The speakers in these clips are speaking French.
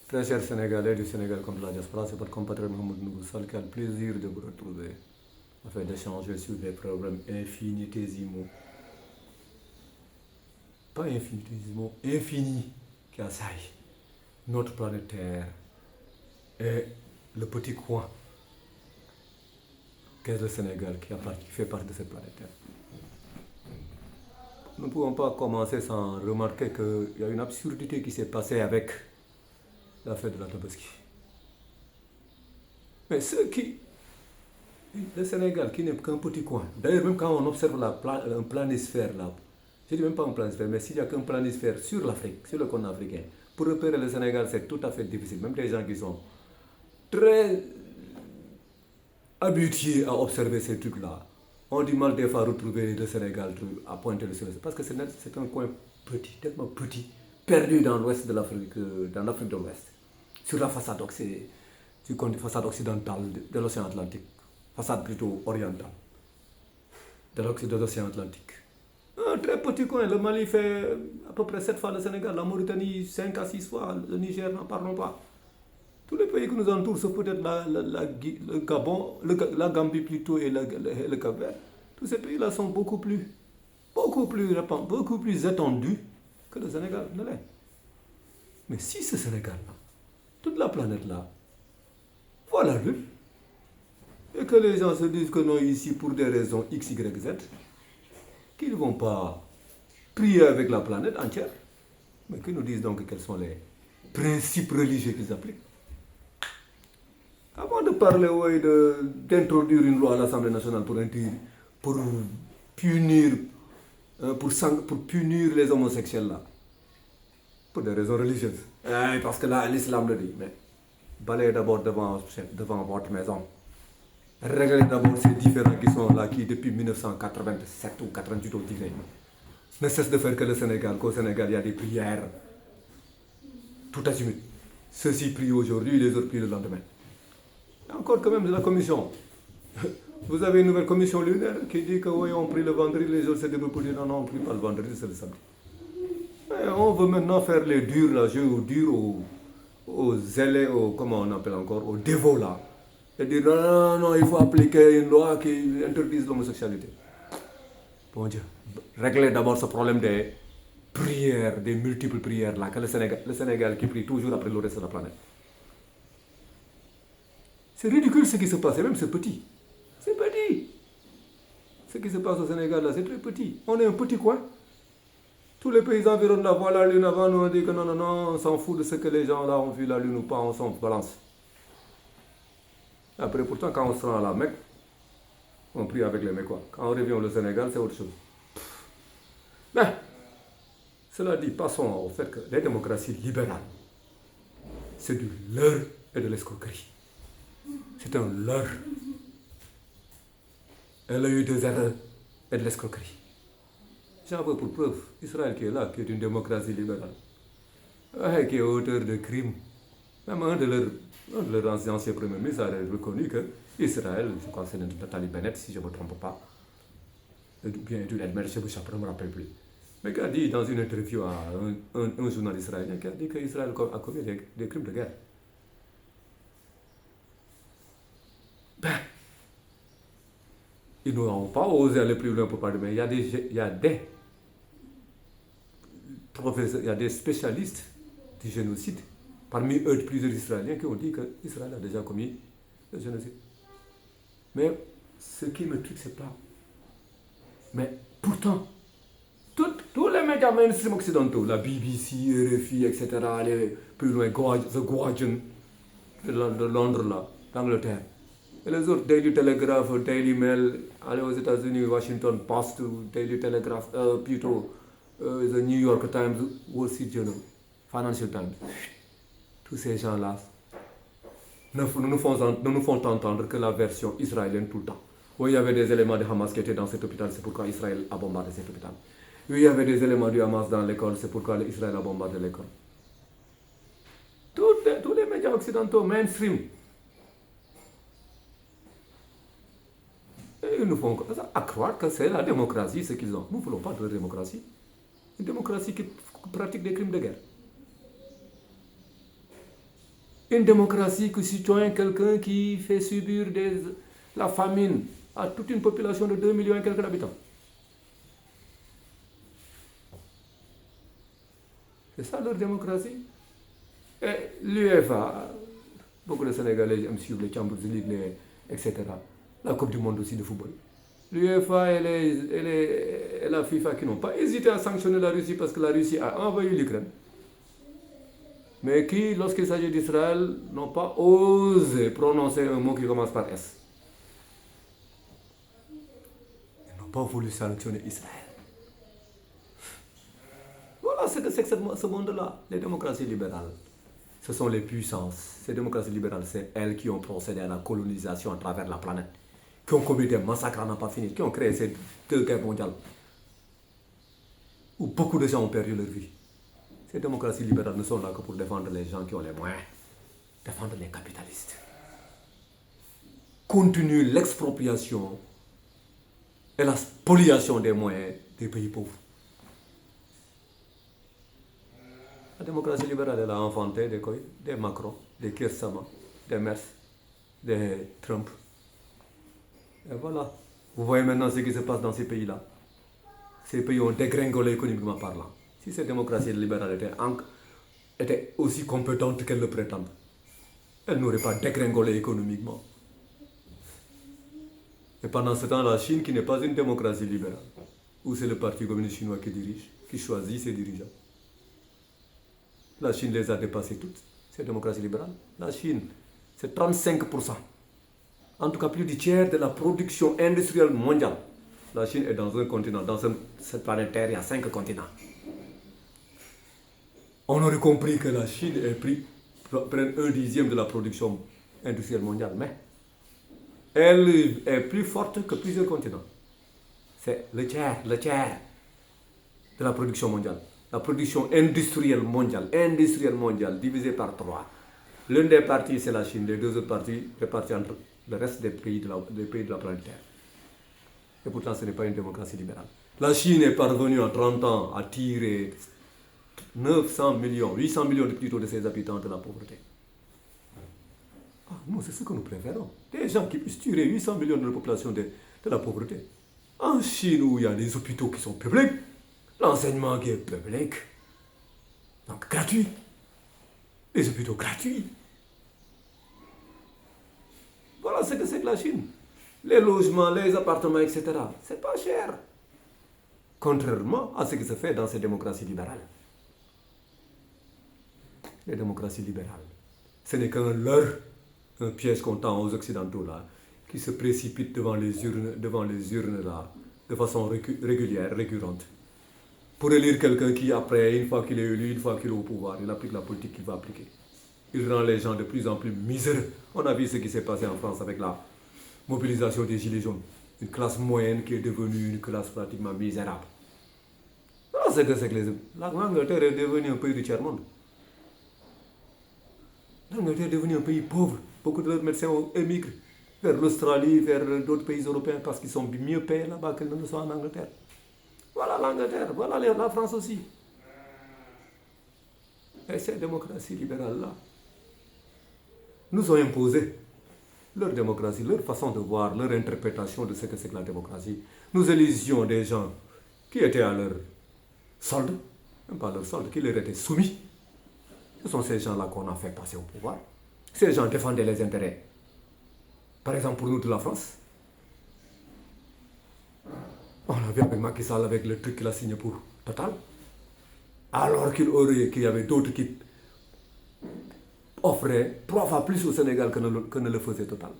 Très chers Sénégalais du Sénégal contre la diaspora, c'est votre compatriote Mohamed Nougoussal qui a le plaisir de vous retrouver afin d'échanger sur des problèmes infinitésimaux. Pas infinitésimaux, infinis qui assaillent notre planète Terre et le petit coin qu'est le Sénégal qui fait partie de cette planète Terre. Nous ne pouvons pas commencer sans remarquer qu'il y a une absurdité qui s'est passée avec la fête de la Tabaski. Mais le Sénégal qui n'est qu'un petit coin, d'ailleurs même quand on observe un planisphère là, je dis même pas un planisphère, mais s'il n'y a qu'un planisphère sur l'Afrique, sur le continent africain, pour repérer le Sénégal c'est tout à fait difficile, même des gens qui sont très habitués à observer ces trucs-là, on du mal des fois à retrouver le Sénégal à pointer le soleil, parce que c'est un coin petit, tellement petit, perdu dans l'ouest de l'Afrique, dans l'Afrique de l'Ouest, sur la façade occidentale de l'océan Atlantique, façade plutôt orientale de l'océan Atlantique. Un très petit coin, le Mali fait à peu près 7 fois le Sénégal, la Mauritanie 5 à 6 fois, le Niger n'en parlons pas. Tous les pays qui nous entourent, sauf peut-être le Gabon, la Gambie plutôt et le Cap-Vert, tous ces pays-là sont beaucoup plus étendus que le Sénégal ne l'est. Mais si ce Sénégal-là, toute la planète-là, voit la Lune, et que les gens se disent que non, ici pour des raisons X, Y, Z, qu'ils ne vont pas prier avec la planète entière, mais qu'ils nous disent donc quels sont les principes religieux qu'ils appliquent. Avant de parler d'introduire une loi à l'Assemblée nationale pour punir les homosexuels là, pour des raisons religieuses, parce que là l'islam le dit, mais balayez d'abord devant votre maison. Réglez d'abord ces différends qui sont là, qui depuis 1987 ou 88 au Tigray ne cessent de faire que qu'au Sénégal il y a des prières tout azimut. Ceux-ci prient aujourd'hui, les autres prient le lendemain. Encore quand même de la commission. Vous avez une nouvelle commission lunaire qui dit que oui, on prie le vendredi, les autres se débrouillent pour dire non, on ne prie pas le vendredi, c'est le samedi. Et on veut maintenant faire les durs, là, aux zélés, comment on appelle encore, aux dévots là. Et dire non, il faut appliquer une loi qui interdise l'homosexualité. Bon Dieu, réglez d'abord ce problème des prières, des multiples prières là, que le Sénégal qui prie toujours après le reste de la planète. C'est ridicule ce qui se passe, et même c'est petit. C'est petit. Ce qui se passe au Sénégal là, c'est très petit. On est un petit coin. Tous les pays environnants là voient la lune avant, nous on dit que non, on s'en fout de ce que les gens là ont vu la lune ou pas, on s'en balance. Après pourtant quand on se rend à la Mecque, on prie avec les Mecquois. Quand on revient au Sénégal, c'est autre chose. Mais, cela dit, passons au fait que les démocraties libérales, c'est du leurre et de l'escroquerie. C'est un leurre. Elle a eu des erreurs et de l'escroquerie. J'en veux pour preuve Israël qui est là, qui est une démocratie libérale, qui est auteur de crimes. Même un de leurs anciens premiers ministres a reconnu que Israël, je crois que c'est Nathalie Bennett, si je ne me trompe pas, ou bien du Edmer, je ne me rappelle plus, mais qui a dit dans une interview à un journaliste israélien, qui a dit qu'Israël a commis des crimes de guerre. Ils n'ont pas osé aller plus loin pour parler, mais il y a des professeurs, il y a des spécialistes du génocide, parmi eux plusieurs Israéliens qui ont dit qu'Israël a déjà commis le génocide. Mais ce qui me tue, c'est pas. Mais pourtant, tous les médias mainstream occidentaux, la BBC, RFI, etc., les plus loin, The Guardian de Londres, là, d'Angleterre, et les autres, Daily Telegraph, Daily Mail, aller aux États-Unis, Washington Post, Daily Telegraph, plutôt The New York Times, Wall Street Journal, Financial Times. Tous ces gens-là ne nous font entendre que la version israélienne tout le temps. Oui, il y avait des éléments de Hamas qui étaient dans cet hôpital, c'est pourquoi Israël a bombardé cet hôpital. Oui, il y avait des éléments du Hamas dans l'école, c'est pourquoi Israël a bombardé l'école. Tous les médias occidentaux, mainstream, et ils nous font à croire que c'est la démocratie ce qu'ils ont. Nous ne voulons pas de démocratie. Une démocratie qui pratique des crimes de guerre. Une démocratie que citoyen quelqu'un qui fait subir la famine à toute une population de 2 millions et quelques d'habitants. C'est ça leur démocratie. Et l'UEFA, beaucoup de Sénégalais aiment suivre les Champions League, etc. La Coupe du Monde aussi de football. L'UEFA et la FIFA qui n'ont pas hésité à sanctionner la Russie parce que la Russie a envahi l'Ukraine. Mais qui, lorsqu'il s'agit d'Israël, n'ont pas osé prononcer un mot qui commence par S. Ils n'ont pas voulu sanctionner Israël. Voilà ce que c'est que ce monde-là. Les démocraties libérales, ce sont les puissances. Ces démocraties libérales, c'est elles qui ont procédé à la colonisation à travers la planète, qui ont commis des massacres à n'en pas finir, qui ont créé ces 2 guerres mondiales, où beaucoup de gens ont perdu leur vie. Ces démocraties libérales ne sont là que pour défendre les gens qui ont les moyens, défendre les capitalistes. Continuer l'expropriation et la spoliation des moyens des pays pauvres. La démocratie libérale, elle a enfanté des Macron, des Keir Starmer, des Merz, des Trump. Et voilà. Vous voyez maintenant ce qui se passe dans ces pays-là. Ces pays ont dégringolé économiquement parlant. Si cette démocratie libérale était aussi compétente qu'elle le prétendent, elle n'aurait pas dégringolé économiquement. Et pendant ce temps, la Chine, qui n'est pas une démocratie libérale, où c'est le Parti communiste chinois qui dirige, qui choisit ses dirigeants. La Chine les a dépassées toutes, ces démocraties libérales. La Chine, c'est 35%. En tout cas, plus du tiers de la production industrielle mondiale. La Chine est dans un continent, dans cette planète Terre, il y a 5 continents. On aurait compris que la Chine prenne 1/10 de la production industrielle mondiale, mais elle est plus forte que plusieurs continents. C'est le tiers de la production mondiale. La production industrielle mondiale divisée par 3. L'une des parties, c'est la Chine, les 2 autres parties réparties entre le reste des pays de la planète Terre. Et pourtant, ce n'est pas une démocratie libérale. La Chine est parvenue en 30 ans à tirer 800 millions plutôt de ses habitants de la pauvreté. Nous, c'est ce que nous préférons. Des gens qui puissent tirer 800 millions de la population de la pauvreté. En Chine, où il y a des hôpitaux qui sont publics, l'enseignement qui est public, donc gratuit, les hôpitaux gratuits. Voilà ce que c'est que la Chine. Les logements, les appartements, etc. C'est pas cher. Contrairement à ce qui se fait dans ces démocraties libérales. Les démocraties libérales, ce n'est qu'un leurre, un piège qu'on tend aux Occidentaux là, qui se précipitent devant les urnes là, de façon régulière, récurrente, pour élire quelqu'un qui, après, une fois qu'il est élu, une fois qu'il est au pouvoir, il applique la politique qu'il va appliquer. Il rend les gens de plus en plus miséreux. On a vu ce qui s'est passé en France avec la mobilisation des Gilets jaunes. Une classe moyenne qui est devenue une classe pratiquement misérable. C'est que l'Angleterre est devenue un pays du tiers-monde. L'Angleterre est devenue un pays pauvre. Beaucoup de médecins émigrent vers l'Australie, vers d'autres pays européens parce qu'ils sont mieux payés là-bas qu'ils ne le sont en Angleterre. Voilà l'Angleterre, voilà la France aussi. Et ces démocraties libérales-là nous ont imposé leur démocratie, leur façon de voir, leur interprétation de ce que c'est que la démocratie. Nous élisions des gens qui étaient à leur solde, même pas leur solde, qui leur étaient soumis. Ce sont ces gens-là qu'on a fait passer au pouvoir. Ces gens défendaient les intérêts. Par exemple, pour nous de la France, on a vu avec Macky Sall avec le truc qu'il a signé pour Total. Alors qu'il y avait d'autres qui offraient 3 fois plus au Sénégal que ne le faisait Total.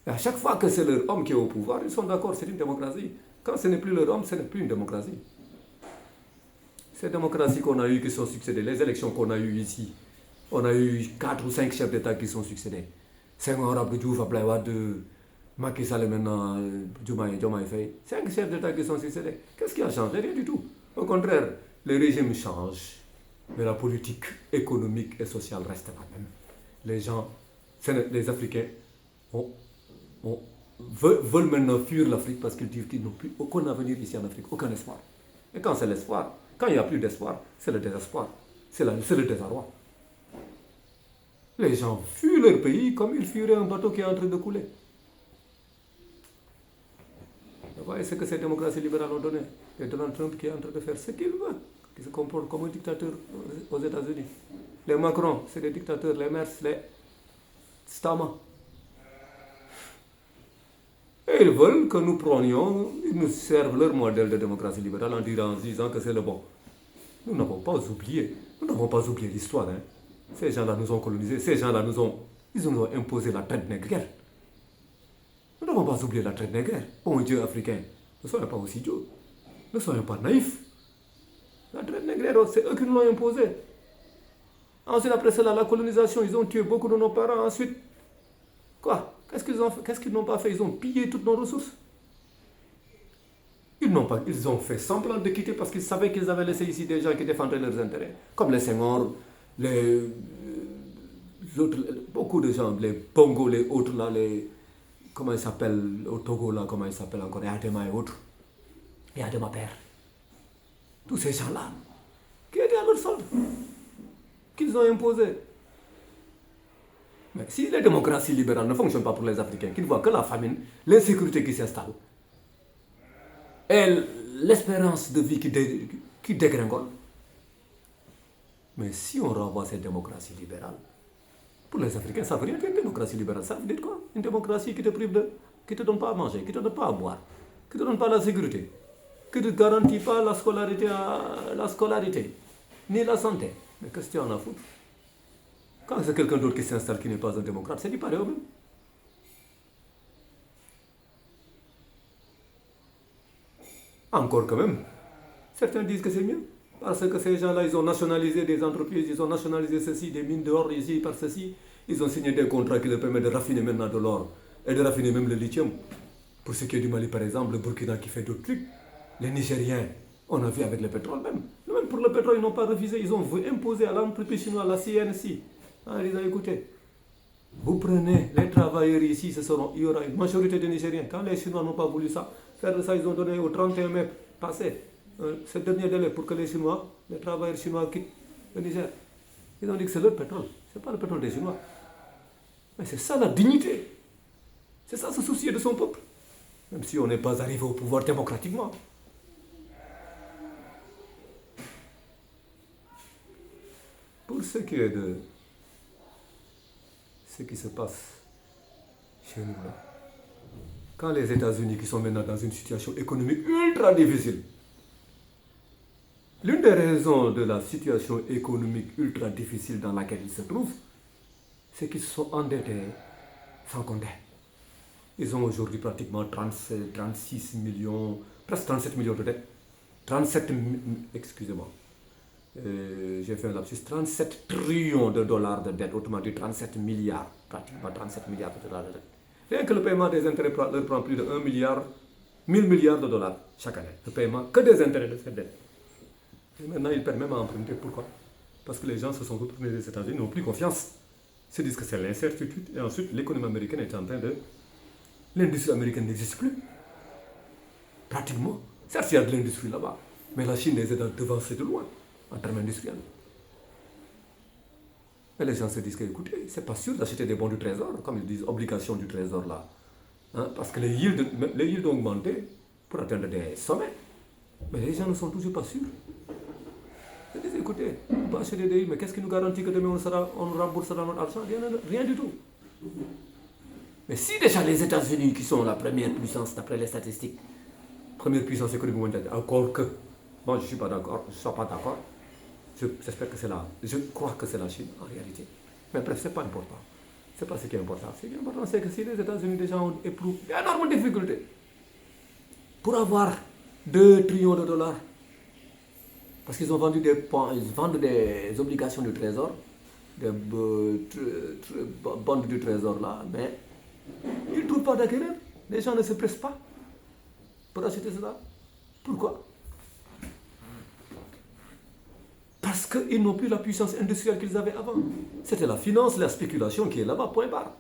Et à chaque fois que c'est leur homme qui est au pouvoir, ils sont d'accord, c'est une démocratie. Quand ce n'est plus leur homme, ce n'est plus une démocratie. Ces démocraties qu'on a eues qui sont succédées, les élections qu'on a eues ici, on a eu 4 ou 5 chefs d'État qui sont succédés. Senghor, Abdou Diouf, Abdoulaye Wade, Macky Sall et maintenant Diomaye Faye. 5 chefs d'État qui sont succédés. Qu'est-ce qui a changé? Rien du tout. Au contraire, les régimes changent, mais la politique économique et sociale reste la même. Les gens, les Africains, veulent maintenant fuir l'Afrique parce qu'ils disent qu'ils n'ont plus aucun avenir ici en Afrique, aucun espoir. Et quand c'est l'espoir, quand il n'y a plus d'espoir, c'est le désespoir, c'est le désarroi. Les gens fuient leur pays comme ils fuiraient un bateau qui est en train de couler. Vous voyez ce que ces démocraties libérales ont donné. Et Donald Trump qui est en train de faire ce qu'il veut, qui se comporte comme un dictateur aux États-Unis. Les Macron, c'est des dictateurs, les Merz, les Stama. Et ils veulent que nous prenions, ils nous servent leur modèle de démocratie libérale en disant que c'est le bon. Nous n'avons pas oublié, l'histoire. Hein. Ces gens-là nous ont colonisés, ils nous ont imposé la traite négrière. Nous n'avons pas oublié la traite négrière. Bon Dieu africain, ne soyons pas aussi idiots, ne soyons pas naïfs. La traite négrière, c'est eux qui nous l'ont imposée. Ensuite, après cela, la colonisation, ils ont tué beaucoup de nos parents. Ensuite, quoi? Qu'est-ce qu'ils ont fait? Qu'est-ce qu'ils n'ont pas fait? Ils ont pillé toutes nos ressources. Ils ont fait semblant de quitter parce qu'ils savaient qu'ils avaient laissé ici des gens qui défendaient leurs intérêts. Comme les Senghor, les autres, beaucoup de gens, les Bongo, les autres là, comment ils s'appellent au Togo là, comment ils s'appellent encore, les Adema et autres. Et Adema Père. Tous ces gens-là, qui étaient à leur solde, qu'ils ont imposé. Mais si les démocraties libérales ne fonctionnent pas pour les Africains, qu'ils voient que la famine, l'insécurité qui s'installe, et l'espérance de vie qui dégringole, mais si on renvoie cette démocratie libérale, pour les Africains, ça ne veut rien dire une démocratie libérale. Ça veut dire quoi? Une démocratie qui te prive qui ne te donne pas à manger, qui ne te donne pas à boire, qui ne te donne pas la sécurité, qui ne te garantit pas la scolarité, ni la santé. Mais qu'est-ce que tu en as foutu? Quand c'est quelqu'un d'autre qui s'installe qui n'est pas un démocrate, c'est du pareil au même. Encore quand même, certains disent que c'est mieux. Parce que ces gens-là, ils ont nationalisé des entreprises, ils ont nationalisé ceci, des mines d'or ici, par ceci. Ils ont signé des contrats qui leur permettent de raffiner maintenant de l'or et de raffiner même le lithium. Pour ce qui est du Mali, par exemple, le Burkina qui fait d'autres trucs. Les Nigériens, on a vu avec le pétrole même. Même pour le pétrole, ils n'ont pas refusé. Ils ont imposé à l'entreprise chinoise, la CNC. Ah, ils ont écouté. Vous prenez les travailleurs ici, il y aura une majorité de Nigériens. Quand les Chinois n'ont pas voulu ça, faire de ça, ils ont donné au 31 mai passé ce dernier délai pour que les travailleurs chinois quittent le Niger. Ils ont dit que c'est leur pétrole, ce n'est pas le pétrole des Chinois. Mais c'est ça la dignité. C'est ça se soucier de son peuple. Même si on n'est pas arrivé au pouvoir démocratiquement. Pour ce qui est de ce qui se passe chez nous là, quand les États-Unis qui sont maintenant dans une situation économique ultra difficile, l'une des raisons de la situation économique ultra difficile dans laquelle ils se trouvent, c'est qu'ils se sont endettés sans compter. Ils ont aujourd'hui pratiquement 36 millions, presque 37 millions de dettes. 37, excusez-moi, j'ai fait un lapsus, 37 trillions de dollars de dettes, autrement dit 37 milliards, pratiquement 37 milliards de dollars de dettes. Rien que le paiement des intérêts leur prend plus de 1 milliard, 1000 milliards de dollars chaque année. Le paiement que des intérêts de cette dette. Et maintenant, ils permettent à emprunter. Pourquoi? Parce que les gens se sont retournés des États-Unis, n'ont plus confiance. Ils se disent que c'est l'incertitude. Et ensuite, l'économie américaine est en train de... L'industrie américaine n'existe plus. Pratiquement. Certes, il y a de l'industrie là-bas. Mais la Chine les a devancés de loin, en termes industriels. Et les gens se disent que, écoutez, c'est pas sûr d'acheter des bons du trésor, comme ils disent, obligations du trésor là. Hein? Parce que les yields ont augmenté pour atteindre des sommets. Mais les gens ne sont toujours pas sûrs. Ils disent, écoutez, on peut acheter des DI, mais qu'est-ce qui nous garantit que demain on remboursera notre argent? Rien du tout. Mais si déjà les États-Unis, qui sont la première puissance d'après les statistiques, première puissance économique mondiale, encore que, moi je ne suis pas d'accord, j'espère que c'est là, je crois que c'est la Chine en réalité. Mais bref, ce n'est pas important. Ce n'est pas ce qui est important. Ce qui est important, c'est que si les États-Unis déjà éprouvent d'énormes difficultés pour avoir 2 trillions de dollars, parce qu'ils ont vendu ils vendent des obligations du trésor, des bonds du trésor là, mais ils ne trouvent pas d'acquéreur. Les gens ne se pressent pas pour acheter cela. Pourquoi? Parce qu'ils n'ont plus la puissance industrielle qu'ils avaient avant. C'était la finance, la spéculation qui est là-bas, point barre.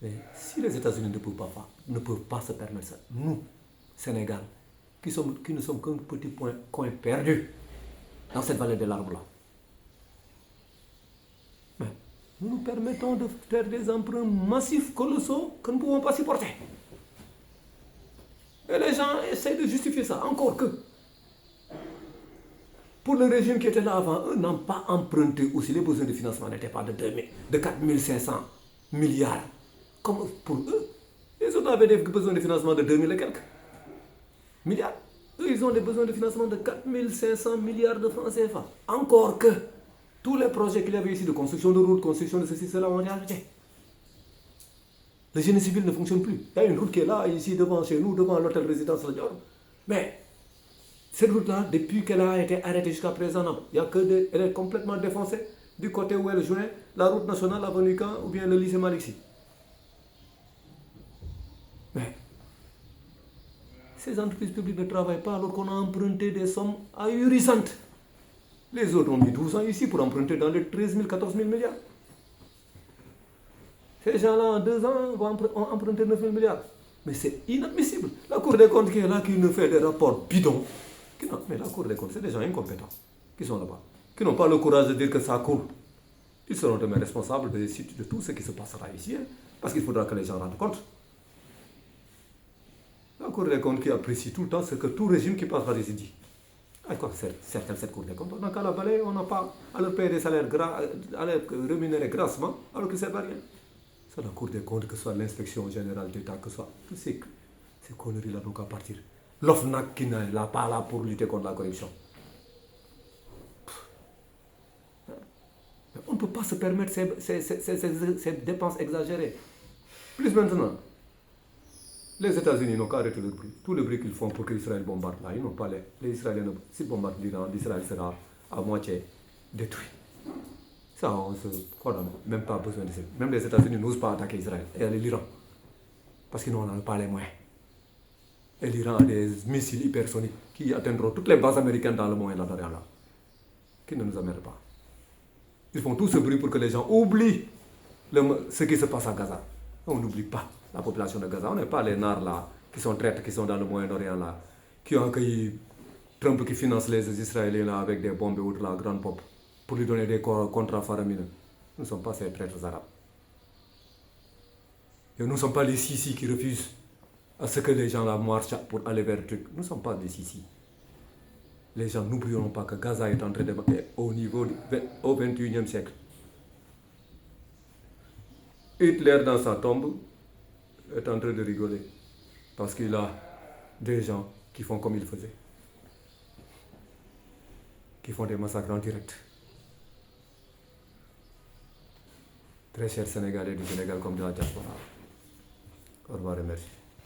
Mais si les États-Unis ne peuvent pas se permettre ça, nous, Sénégal, qui ne sommes qu'un petit coin perdu dans cette vallée de l'arbre là, mais nous nous permettons de faire des emprunts massifs, colossaux, que nous ne pouvons pas supporter. Et les gens essaient de justifier ça, encore que. Pour le régime qui était là avant, eux n'ont pas emprunté aussi. Les besoins de financement n'étaient pas de 4500 milliards. Comme pour eux. Les autres avaient des besoins de financement de 2000 et quelques milliards. Eux, ils ont des besoins de financement de 4500 milliards de francs CFA. Encore que tous les projets qu'il y avait ici de construction de routes, construction de ceci, cela, on a arrêté. Le génie civil ne fonctionne plus. Il y a une route qui est là, ici, devant chez nous, devant l'hôtel résidence Ladior. Mais cette route-là, depuis qu'elle a été arrêtée jusqu'à présent, il y a que elle est complètement défoncée. Du côté où elle joint la route nationale, l'avenue Caen ou bien le lycée Malixi. Mais ces entreprises publiques ne travaillent pas alors qu'on a emprunté des sommes ahurissantes. Les autres ont mis 12 ans ici pour emprunter dans les 13 000, 14 000 milliards. Ces gens-là, en 2 ans, ont emprunté 9 000 milliards. Mais c'est inadmissible. La Cour des comptes qui est là, qui nous fait des rapports bidons. Mais la Cour des comptes, c'est des gens incompétents qui sont là-bas, qui n'ont pas le courage de dire que ça coule. Ils seront demain responsables de tout ce qui se passera ici, hein, parce qu'il faudra que les gens rendent compte. La Cour des comptes qui apprécie tout le temps ce que tout régime qui passera ici dit. À quoi sert cette Cour des comptes? On n'a qu'à la balayer, on n'a pas à leur payer des salaires à leur rémunérer grassement, alors que ça ne sert à rien. C'est la Cour des comptes, que ce soit l'inspection générale d'État, que ce soit toutes ces conneries-là, donc à partir. L'OFNAC qui n'est pas là pour lutter contre la corruption. Mais on ne peut pas se permettre ces dépenses exagérées. Plus maintenant, les États-Unis n'ont qu'à arrêter le bruit. Tout le bruit qu'ils font pour qu'Israël bombarde là, ils n'ont pas les Israéliens. S'ils bombardent l'Iran, l'Israël sera à moitié détruit. Ça, on se croit même pas besoin de ça. Même les États-Unis n'osent pas attaquer Israël et l'Iran. Parce qu'ils n'en ont pas les moyens. Et l'Iran a des missiles hypersoniques qui atteindront toutes les bases américaines dans le Moyen-Orient là, qui ne nous amènent pas. Ils font tout ce bruit pour que les gens oublient ce qui se passe à Gaza. On n'oublie pas la population de Gaza. On n'est pas les nards là, qui sont traîtres, qui sont dans le Moyen-Orient là, qui ont accueilli Trump qui finance les Israéliens là avec des bombes et autres la grande pop, pour lui donner des contrats faramineux. Nous ne sommes pas ces traîtres arabes. Et nous ne sommes pas les Sisi qui refusent à ce que les gens là marchent pour aller vers le truc. Nous ne sommes pas des Sisi. Les gens n'oublieront pas que Gaza est en train de au niveau au 21e siècle. Hitler dans sa tombe est en train de rigoler parce qu'il a des gens qui font comme il faisait, qui font des massacres en direct. Très chers Sénégalais du Sénégal comme de la diaspora. Au revoir et merci.